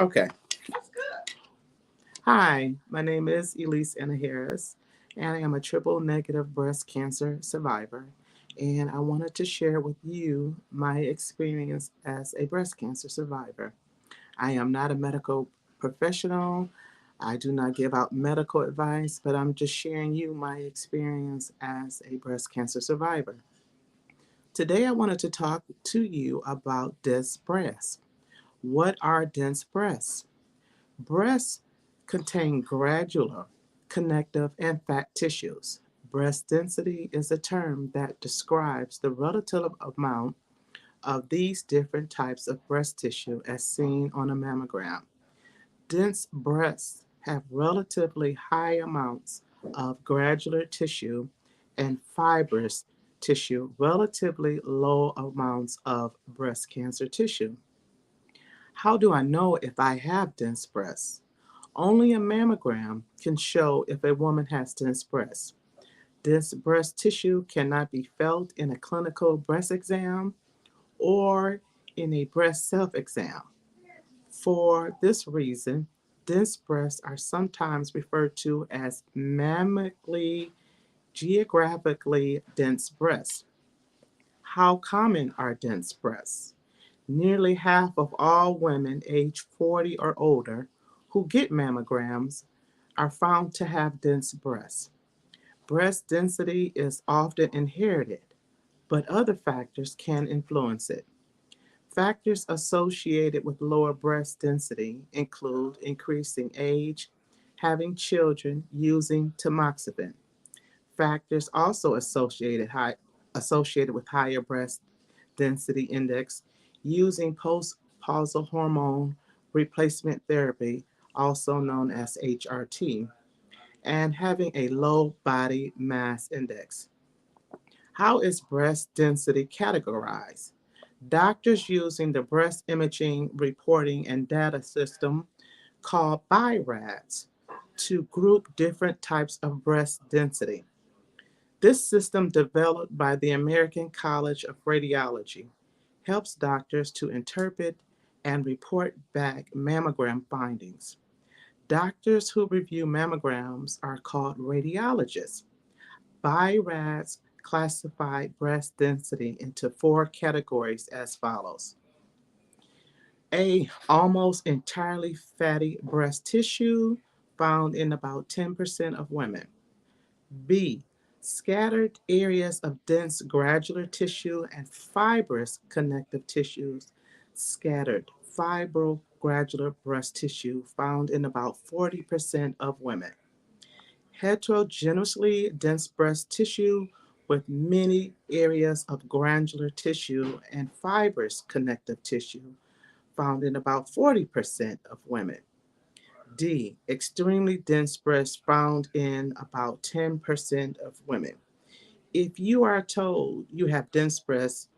Okay. Hi, my name is Elise Harris, and I am a triple negative breast cancer survivor. And I wanted to share with you my experience as a breast cancer survivor. I am not a medical professional. I do not give out medical advice, but I'm just sharing you my experience as a breast cancer survivor. Today, I wanted to talk to you about dense breasts. What are dense breasts? Breasts contain granular, connective, and fat tissues. Breast density is a term that describes the relative amount of these different types of breast tissue as seen on a mammogram. Dense breasts have relatively high amounts of granular tissue and fibrous tissue, relatively low amounts of breast cancer tissue. How do I know if I have dense breasts? Only a mammogram can show if a woman has dense breasts. Dense breast tissue cannot be felt in a clinical breast exam or in a breast self exam. For this reason, dense breasts are sometimes referred to as mammically geographically dense breasts. How common are dense breasts? Nearly half of all women aged 40 or older who get mammograms are found to have dense breasts. Breast density is often inherited, but other factors can influence it. Factors associated with lower breast density include increasing age, having children, using tamoxifen. Factors also associated with higher breast density index using postpausal hormone replacement therapy, also known as HRT, and having a low body mass index. How is breast density categorized? Doctors using the breast imaging reporting and data system called BIRADS to group different types of breast density. This system, developed by the American College of Radiology, helps doctors to interpret and report back mammogram findings. Doctors who review mammograms are called radiologists. BIRADS classified breast density into four categories as follows. A, almost entirely fatty breast tissue found in about 10% of women. B, scattered areas of dense granular tissue and fibrous connective tissues, scattered fibrogranular breast tissue found in about 40% of women. Heterogeneously dense breast tissue with many areas of granular tissue and fibrous connective tissue found in about 40% of women. D, extremely dense breasts found in about 10% of women. If you are told you have dense breasts,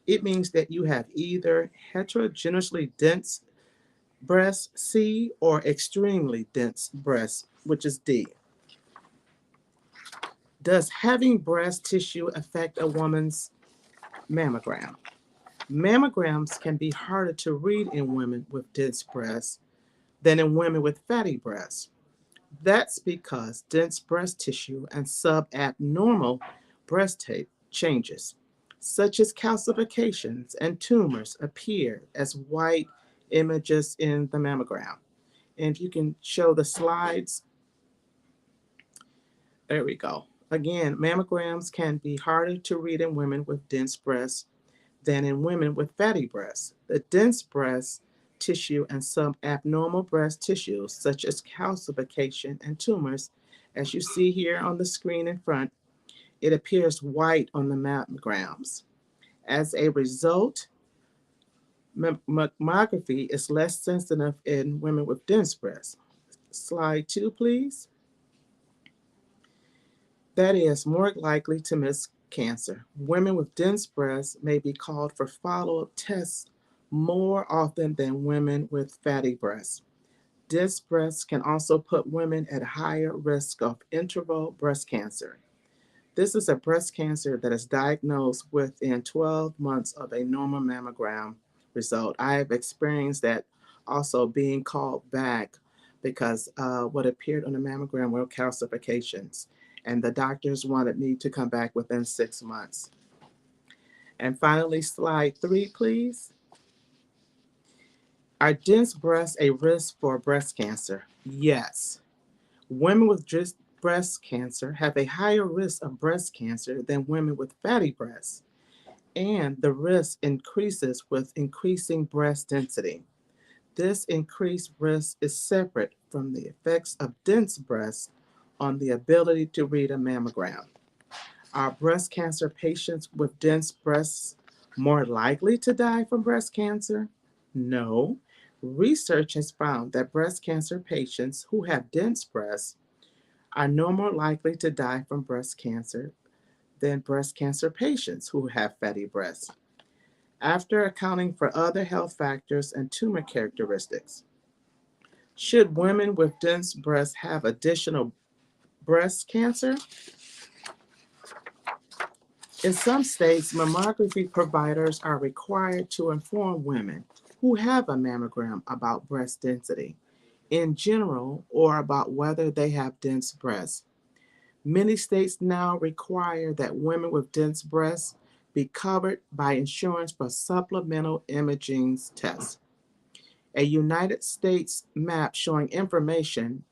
it means that you have either heterogeneously dense breasts, C, or extremely dense breasts, which is D. Does having breast tissue affect a woman's mammogram? Mammograms can be harder to read in women with dense breasts than in women with fatty breasts. That's because dense breast tissue and subabnormal breast tape changes, such as calcifications and tumors, appear as white images in the mammogram. And if you can show the slides, there we go. Again, mammograms can be harder to read in women with dense breasts than in women with fatty breasts. The dense breast tissue and some abnormal breast tissues, such as calcification and tumors, as you see here on the screen in front, it appears white on the mammograms. As a result, mammography is less sensitive in women with dense breasts. Slide 2, please. That is more likely to miss cancer. Women with dense breasts may be called for follow-up tests more often than women with fatty breasts. Dense breasts can also put women at higher risk of interval breast cancer. This is a breast cancer that is diagnosed within 12 months of a normal mammogram result. I have experienced that also being called back because what appeared on the mammogram were calcifications, and the doctors wanted me to come back within 6 months. And finally, slide 3, please. Are dense breasts a risk for breast cancer? Yes. Women with breast cancer have a higher risk of breast cancer than women with fatty breasts, and the risk increases with increasing breast density. This increased risk is separate from the effects of dense breasts on the ability to read a mammogram. Are breast cancer patients with dense breasts more likely to die from breast cancer? No. Research has found that breast cancer patients who have dense breasts are no more likely to die from breast cancer than breast cancer patients who have fatty breasts, after accounting for other health factors and tumor characteristics. Should women with dense breasts have additional breast cancer? In some states, mammography providers are required to inform women who have a mammogram about breast density in general or about whether they have dense breasts. Many states now require that women with dense breasts be covered by insurance for supplemental imaging tests. A United States map showing information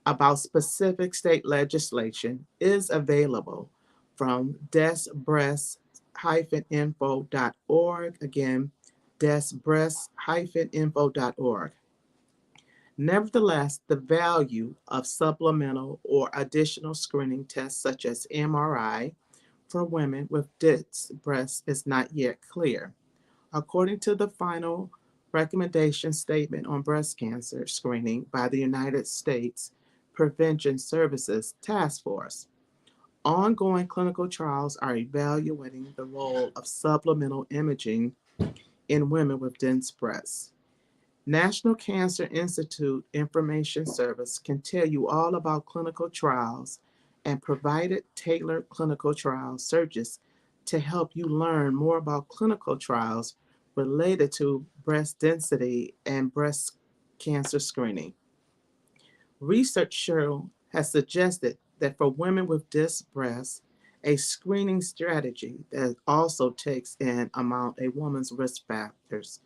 about specific state legislation is available from desbreast-info.org. Again, desbreast-info.org. Nevertheless, the value of supplemental or additional screening tests such as MRI for women with dense breasts is not yet clear. According to the final recommendation statement on breast cancer screening by the United States Prevention Services Task Force, ongoing clinical trials are evaluating the role of supplemental imaging in women with dense breasts. National Cancer Institute Information Service can tell you all about clinical trials and provided tailored clinical trial searches to help you learn more about clinical trials related to breast density and breast cancer screening. Research has suggested that for women with dense breasts, a screening strategy that also takes in amount a woman's risk factors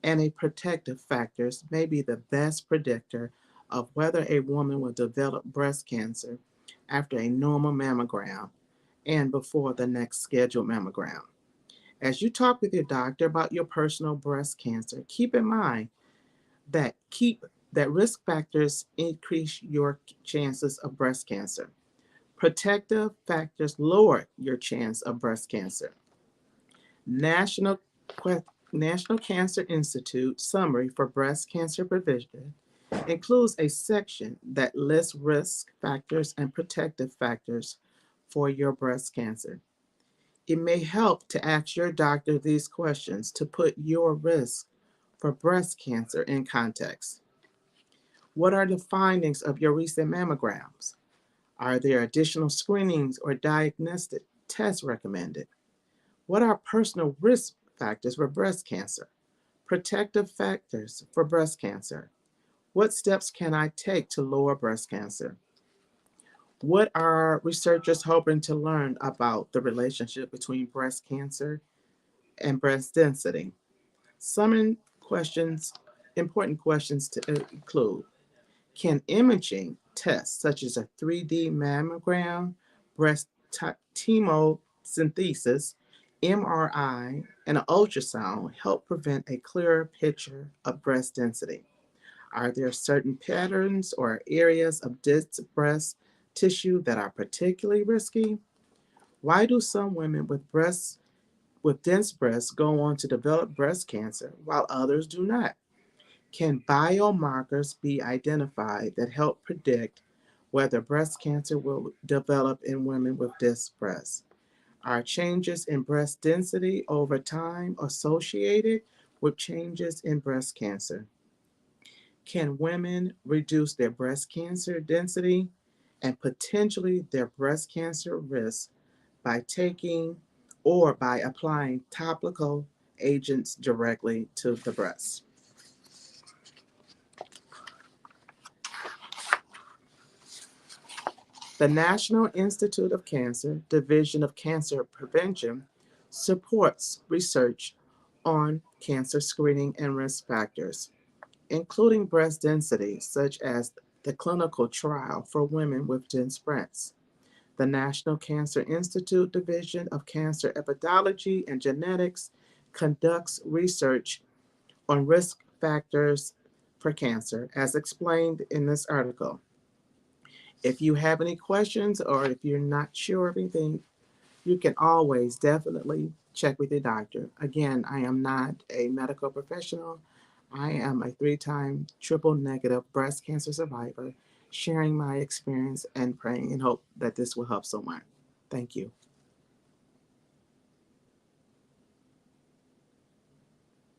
and a protective factors may be the best predictor of whether a woman will develop breast cancer after a normal mammogram and before the next scheduled mammogram. As you talk with your doctor about your personal breast cancer, keep in mind that risk factors increase your chances of breast cancer. Protective factors lower your chance of breast cancer. National National Cancer Institute summary for breast cancer prevention includes a section that lists risk factors and protective factors for your breast cancer. It may help to ask your doctor these questions to put your risk for breast cancer in context. What are the findings of your recent mammograms? Are there additional screenings or diagnostic tests recommended? What are personal risk factors for breast cancer? Protective factors for breast cancer? What steps can I take to lower breast cancer? What are researchers hoping to learn about the relationship between breast cancer and breast density? Some questions, important questions to include: can imaging tests such as a 3D mammogram, breast chemosynthesis, MRI, and an ultrasound help prevent a clearer picture of breast density? Are there certain patterns or areas of dense breast tissue that are particularly risky? Why do some women with dense breasts go on to develop breast cancer while others do not? Can biomarkers be identified that help predict whether breast cancer will develop in women with dense breasts? Are changes in breast density over time associated with changes in breast cancer? Can women reduce their breast cancer density and potentially their breast cancer risk by taking or by applying topical agents directly to the breast? The National Institute of Cancer, Division of Cancer Prevention, supports research on cancer screening and risk factors, including breast density, such as the clinical trial for women with dense breasts. The National Cancer Institute Division of Cancer Epidemiology and Genetics conducts research on risk factors for cancer, as explained in this article. If you have any questions or if you're not sure of anything, you can always definitely check with your doctor. Again, I am not a medical professional. I am a 3-time triple negative breast cancer survivor, sharing my experience and praying and hope that this will help someone. Thank you.